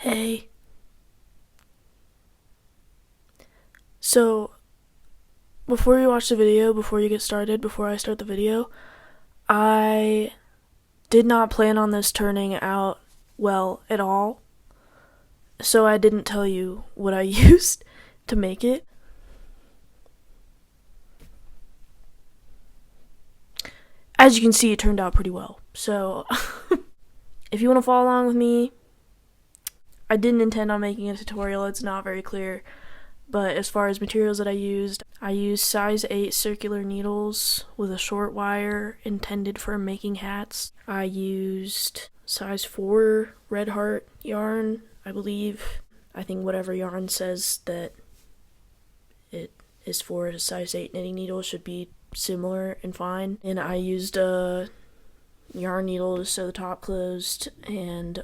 Hey. So, before you watch the video, before you get started, before I start the video, I did not plan on this turning out well at all. So I didn't tell you what I used to make it. As you can see, it turned out pretty well. So, if you want to follow along with me, I didn't intend on making a tutorial. It's not very clear. But as far as materials that I used size 8 circular needles with a short wire intended for making hats. I used size 4 red heart yarn, I believe. I think whatever yarn says that it is for a size 8 knitting needle should be similar and fine. And I used a yarn needle to sew the top closed and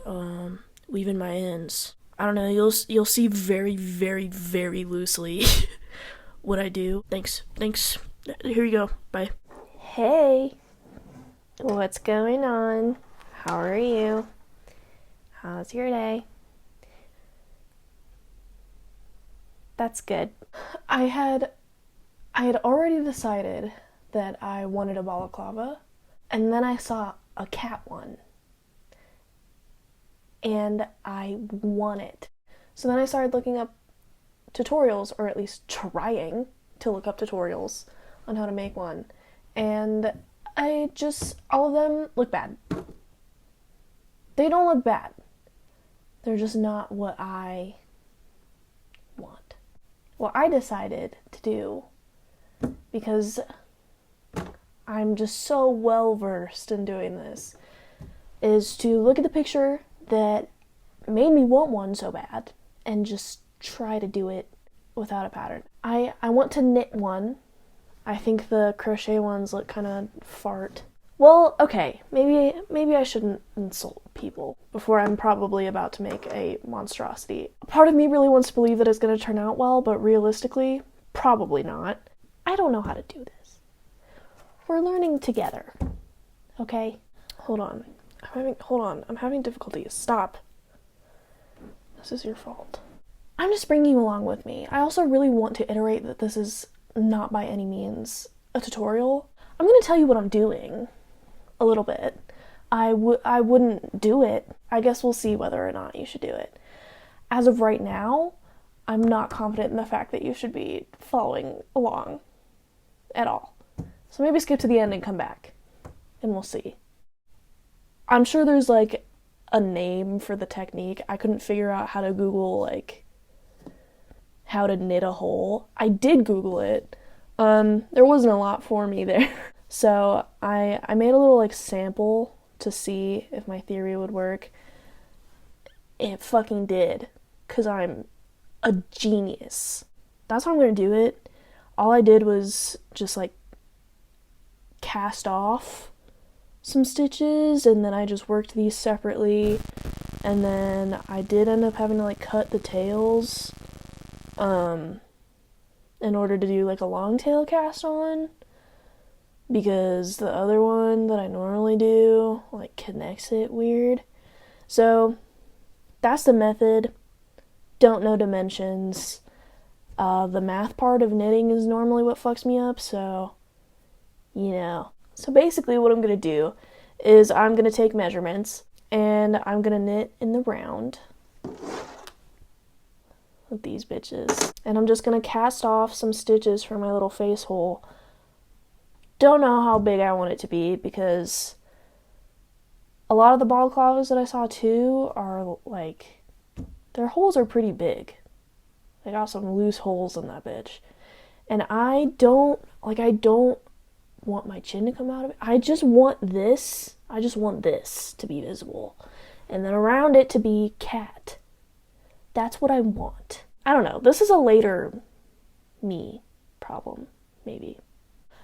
weave in my ends. I don't know, you'll see very, very, very loosely what I do. Thanks. Here you go. Bye. Hey, what's going on? How are you? How's your day? That's good. I had already decided that I wanted a balaclava, and then I saw a cat one. And I want it. So then I started looking up tutorials, or at least trying to look up tutorials on how to make one. And all of them look bad. They don't look bad. They're just not what I want. What I decided to do, because I'm just so well versed in doing this, is to look at the picture that made me want one so bad and just try to do it without a pattern. I want to knit one. I think the crochet ones look kind of fart. Well, okay, maybe I shouldn't insult people before I'm probably about to make a monstrosity. Part of me really wants to believe that it's going to turn out well, but realistically, probably not. I don't know how to do this. We're learning together, okay? Hold on. I'm having difficulties. Stop. This is your fault. I'm just bringing you along with me. I also really want to iterate that this is not by any means a tutorial. I'm going to tell you what I'm doing a little bit. I wouldn't do it. I guess we'll see whether or not you should do it. As of right now, I'm not confident in the fact that you should be following along at all. So maybe skip to the end and come back, and we'll see. I'm sure there's like a name for the technique. I couldn't figure out how to Google like how to knit a hole. I did Google it. There wasn't a lot for me there. So I made a little like sample to see if my theory would work. It fucking did, 'cause I'm a genius. That's how I'm gonna do it. All I did was just like cast off some stitches, and then I just worked these separately, and then I did end up having to like cut the tails in order to do like a long tail cast on, because the other one that I normally do like connects it weird. So that's the method. Don't know dimensions. The math part of knitting is normally what fucks me up, so So basically what I'm going to do is I'm going to take measurements and I'm going to knit in the round with these bitches. And I'm just going to cast off some stitches from my little face hole. Don't know how big I want it to be, because a lot of the balaclavas that I saw too are like, their holes are pretty big. They got some loose holes in that bitch. And I don't want my chin to come out of it. I just want this to be visible, and then around it to be cat. That's what I want. I don't know, this is a later me problem, maybe.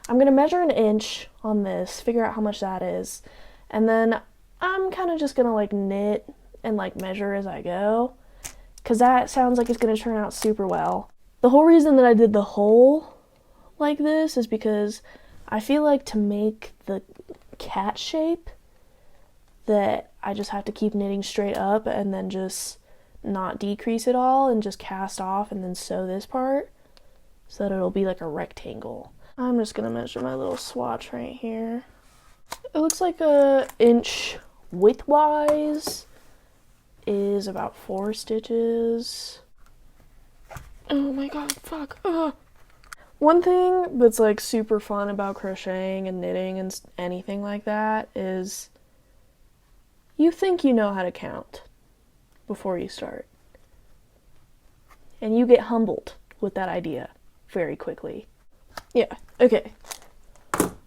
I'm gonna measure 1 inch on this, figure out how much that is, and then I'm kind of just gonna like knit and like measure as I go, because that sounds like it's gonna turn out super well. The whole reason that I did the hole like this is because I feel like to make the cat shape that I just have to keep knitting straight up and then just not decrease it all and just cast off and then sew this part so that it'll be like a rectangle. I'm just gonna measure my little swatch right here. It looks like a inch widthwise is about 4 stitches. Oh my god, fuck. Ugh. One thing that's like super fun about crocheting and knitting and anything like that is you think you know how to count before you start. And you get humbled with that idea very quickly. Yeah, okay.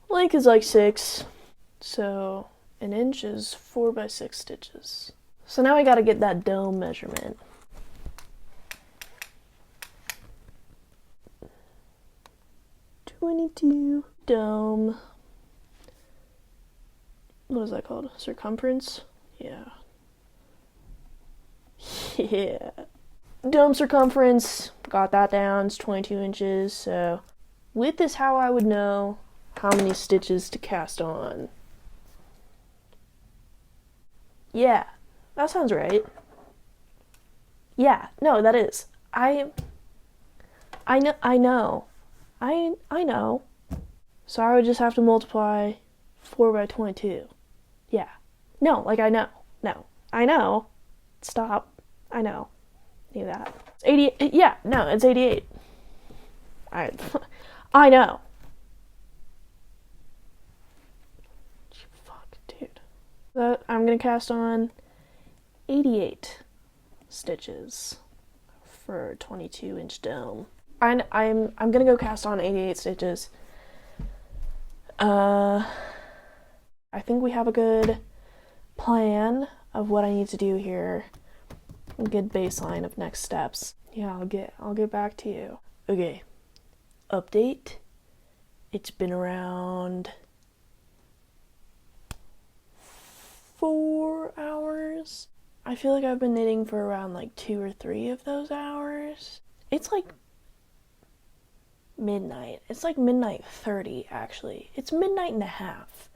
Length is like 6, so an inch is 4 by 6 stitches. So now I gotta get that dome measurement. 22 dome. What is that called? Circumference? Yeah. Yeah. Dome circumference. Got that down. It's 22 inches. So width is how I would know how many stitches to cast on. Yeah. That sounds right. Yeah. No, that is. I know. I know. So I would just have to multiply 4 by 22. Yeah. No, like I know. No. I know. Stop. I know. Knew that. It's 88. Yeah, no, it's 88. I know. Fuck, dude. I'm gonna cast on 88 stitches for a 22-inch dome. I'm gonna go cast on 88 stitches. I think we have a good plan of what I need to do here. A good baseline of next steps. Yeah, I'll get back to you. Okay. Update. It's been around 4 hours. I feel like I've been knitting for around like 2 or 3 of those hours. It's like midnight. It's like midnight 30 actually. It's midnight and a half.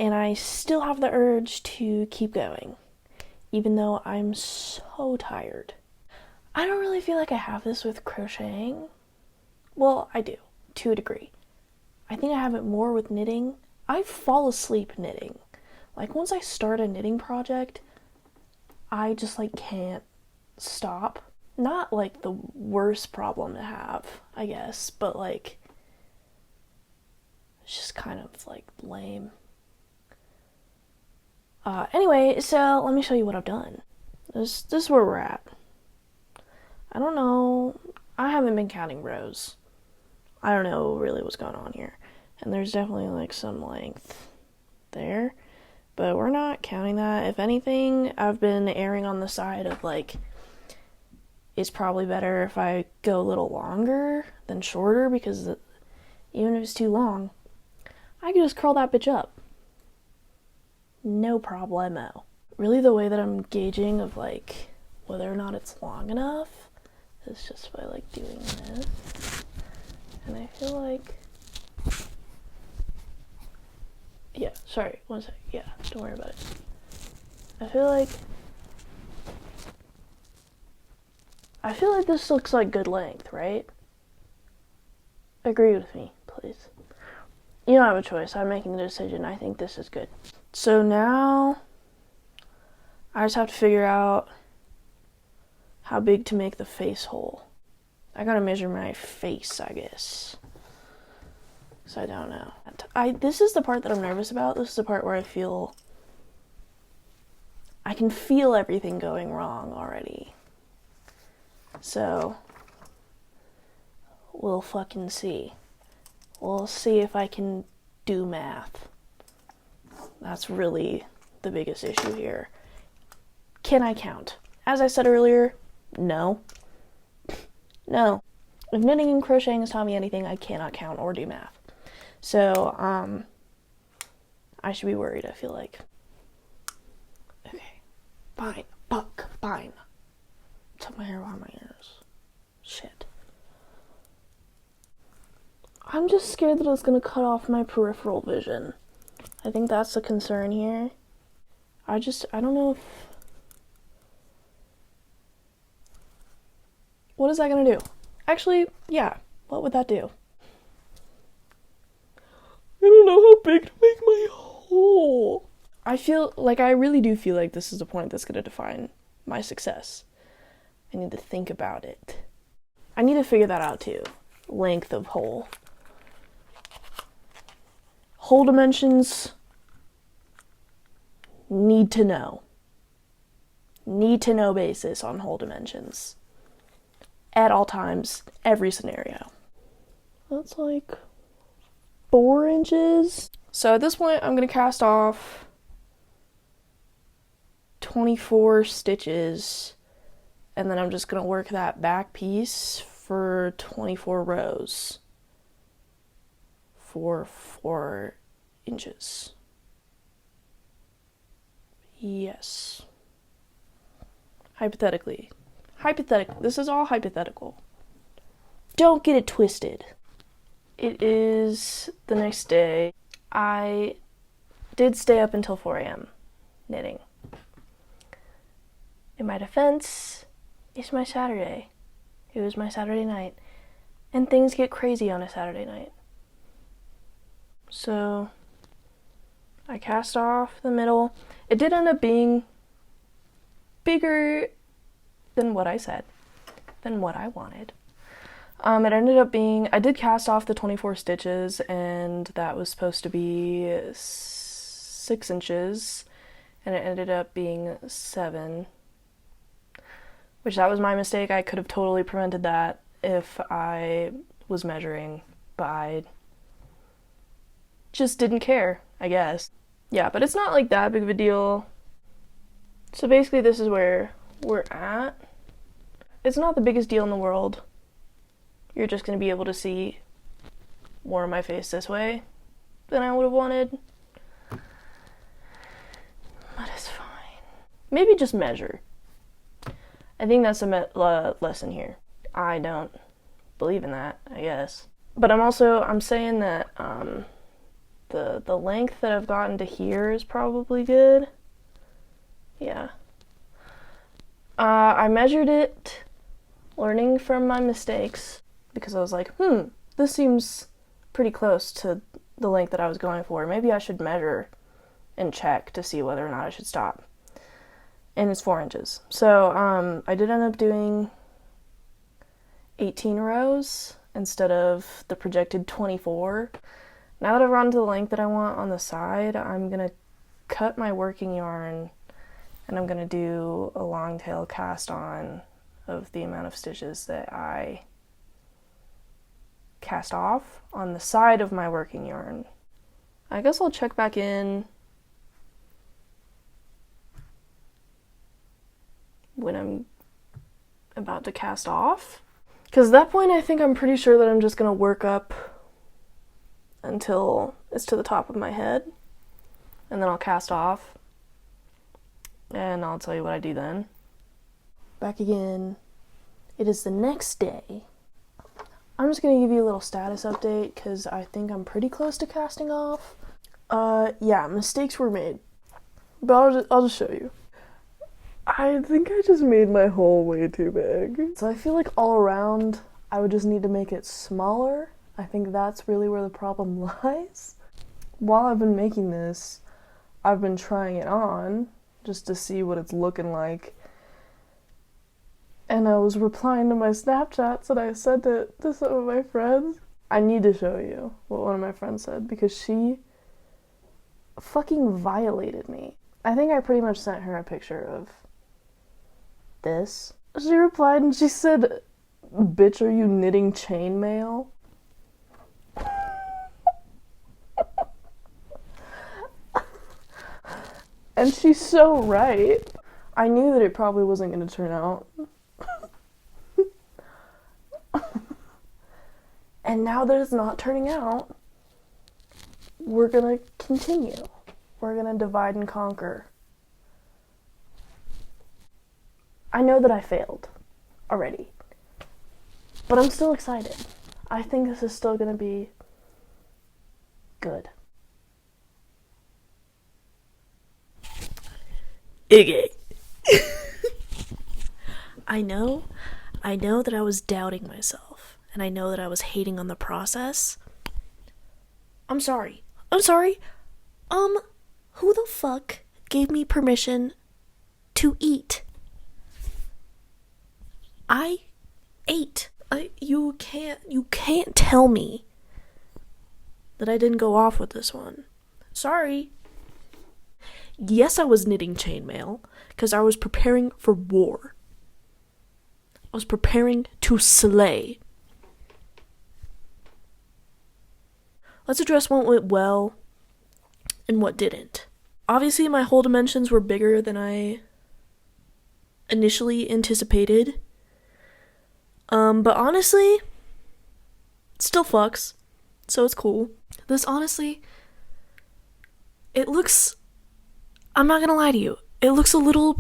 And I still have the urge to keep going, even though I'm so tired. I don't really feel like I have this with crocheting. Well, I do, to a degree. I think I have it more with knitting. I fall asleep knitting. Like, once I start a knitting project, I just, like, can't stop. Not, like, the worst problem to have, I guess, but, like, it's just kind of, like, lame. Anyway, so let me show you what I've done. This is where we're at. I don't know. I haven't been counting rows. I don't know really what's going on here. And there's definitely like some length there. But we're not counting that. If anything, I've been erring on the side of like, it's probably better if I go a little longer than shorter, because even if it's too long, I can just curl that bitch up. No problemo. Really, the way that I'm gauging of like whether or not it's long enough is just by like doing this. And I feel like, yeah, sorry, one sec. Yeah, don't worry about it. I feel like this looks like good length, right? Agree with me, please. You don't have a choice. I'm making the decision. I think this is good. So now I just have to figure out how big to make the face hole. I gotta measure my face, I guess. So I don't know. This is the part that I'm nervous about. This is the part where I can feel everything going wrong already. So we'll fucking see. We'll see if I can do math. That's really the biggest issue here. Can I count? As I said earlier, no. No. If knitting and crocheting has taught me anything, I cannot count or do math. So, I should be worried, I feel like. Okay. Fine. Fuck. Fine. Tuck my hair behind my ears. Shit. I'm just scared that it's gonna cut off my peripheral vision. I think that's the concern here. I don't know if What is that gonna do? Actually, yeah, what would that do? I don't know how big to make my hole. I really do feel like this is the point that's gonna define my success. I need to think about it. I need to figure that out too. Length of hole. Hole dimensions. Need to know. Need to know basis on hole dimensions. At all times, every scenario. That's like 4 inches. So at this point, I'm going to cast off 24 stitches, and then I'm just going to work that back piece for 24 rows for 4 inches. Yes. Hypothetically. This is all hypothetical. Don't get it twisted. It is the next day. I did stay up until 4 a.m. knitting. In my defense, it's my Saturday. It was my Saturday night. And things get crazy on a Saturday night. So, I cast off the middle. It did end up being bigger than what I said, than what I wanted. It ended up being, I did cast off the 24 stitches, and that was supposed to be 6 inches, and it ended up being 7, which that was my mistake. I could have totally prevented that if I was measuring, but I just didn't care, I guess. Yeah, but it's not like that big of a deal. So basically this is where we're at. It's not the biggest deal in the world. You're just going to be able to see more of my face this way than I would have wanted. But it's fine. Maybe just measure. I think that's a lesson here. I don't believe in that, I guess. But I'm saying that the length that I've gotten to here is probably good. Yeah. I measured it, learning from my mistakes, because I was like, this seems pretty close to the length that I was going for. Maybe I should measure and check to see whether or not I should stop. And it's 4 inches. So I did end up doing 18 rows instead of the projected 24. Now that I've run to the length that I want on the side, I'm going to cut my working yarn, and I'm going to do a long tail cast on of the amount of stitches that I cast off on the side of my working yarn. I guess I'll check back in when I'm about to cast off. Because at that point I think I'm pretty sure that I'm just going to work up until it's to the top of my head. And then I'll cast off. And I'll tell you what I do then. Back again. It is the next day. I'm just going to give you a little status update because I think I'm pretty close to casting off. Yeah, mistakes were made. But I'll just show you. I think I just made my hole way too big. So I feel like all around, I would just need to make it smaller. I think that's really where the problem lies. While I've been making this, I've been trying it on just to see what it's looking like. And I was replying to my Snapchats and I sent it to some of my friends. I need to show you what one of my friends said because she fucking violated me. I think I pretty much sent her a picture of this. She replied and she said, "Bitch, are you knitting chainmail?" And she's so right. I knew that it probably wasn't going to turn out. And now that it's not turning out, we're going to continue. We're going to divide and conquer. I know that I failed already, but I'm still excited. I think this is still going to be good. Okay. I know I know that I was doubting myself, and I know that I was hating on the process. I'm sorry. I'm sorry. Who the fuck gave me permission to eat? I ate. You can't tell me that I didn't go off with this one. Sorry. Yes, I was knitting chainmail because I was preparing for war. I was preparing to slay. Let's address what went well and what didn't. Obviously, my hole dimensions were bigger than I initially anticipated. But honestly, it still fucks. So it's cool. This honestly, it looks, I'm not gonna lie to you, it looks a little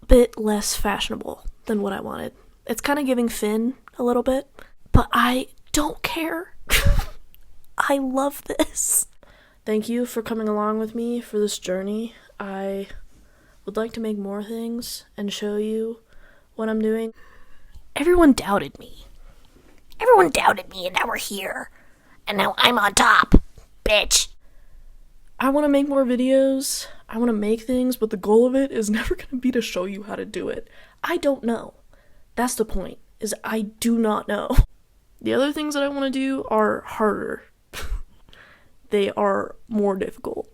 bit less fashionable than what I wanted. It's kind of giving Finn a little bit, but I don't care. I love this. Thank you for coming along with me for this journey. I would like to make more things and show you what I'm doing. Everyone doubted me. Everyone doubted me, and now we're here. And now I'm on top, bitch. I want to make more videos. I want to make things, but the goal of it is never going to be to show you how to do it. I don't know. That's the point, is I do not know. The other things that I want to do are harder. They are more difficult.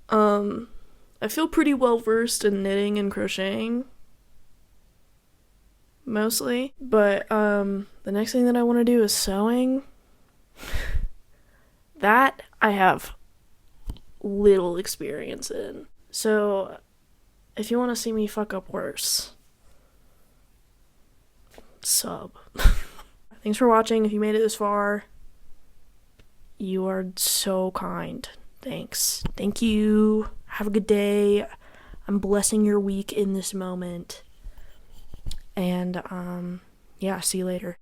I feel pretty well versed in knitting and crocheting. Mostly. But, the next thing that I want to do is sewing. That I have little experience in. So, if you want to see me fuck up worse, sub. Thanks for watching. If you made it this far, you are so kind. Thanks. Thank you. Have a good day. I'm blessing your week in this moment. And, yeah, see you later.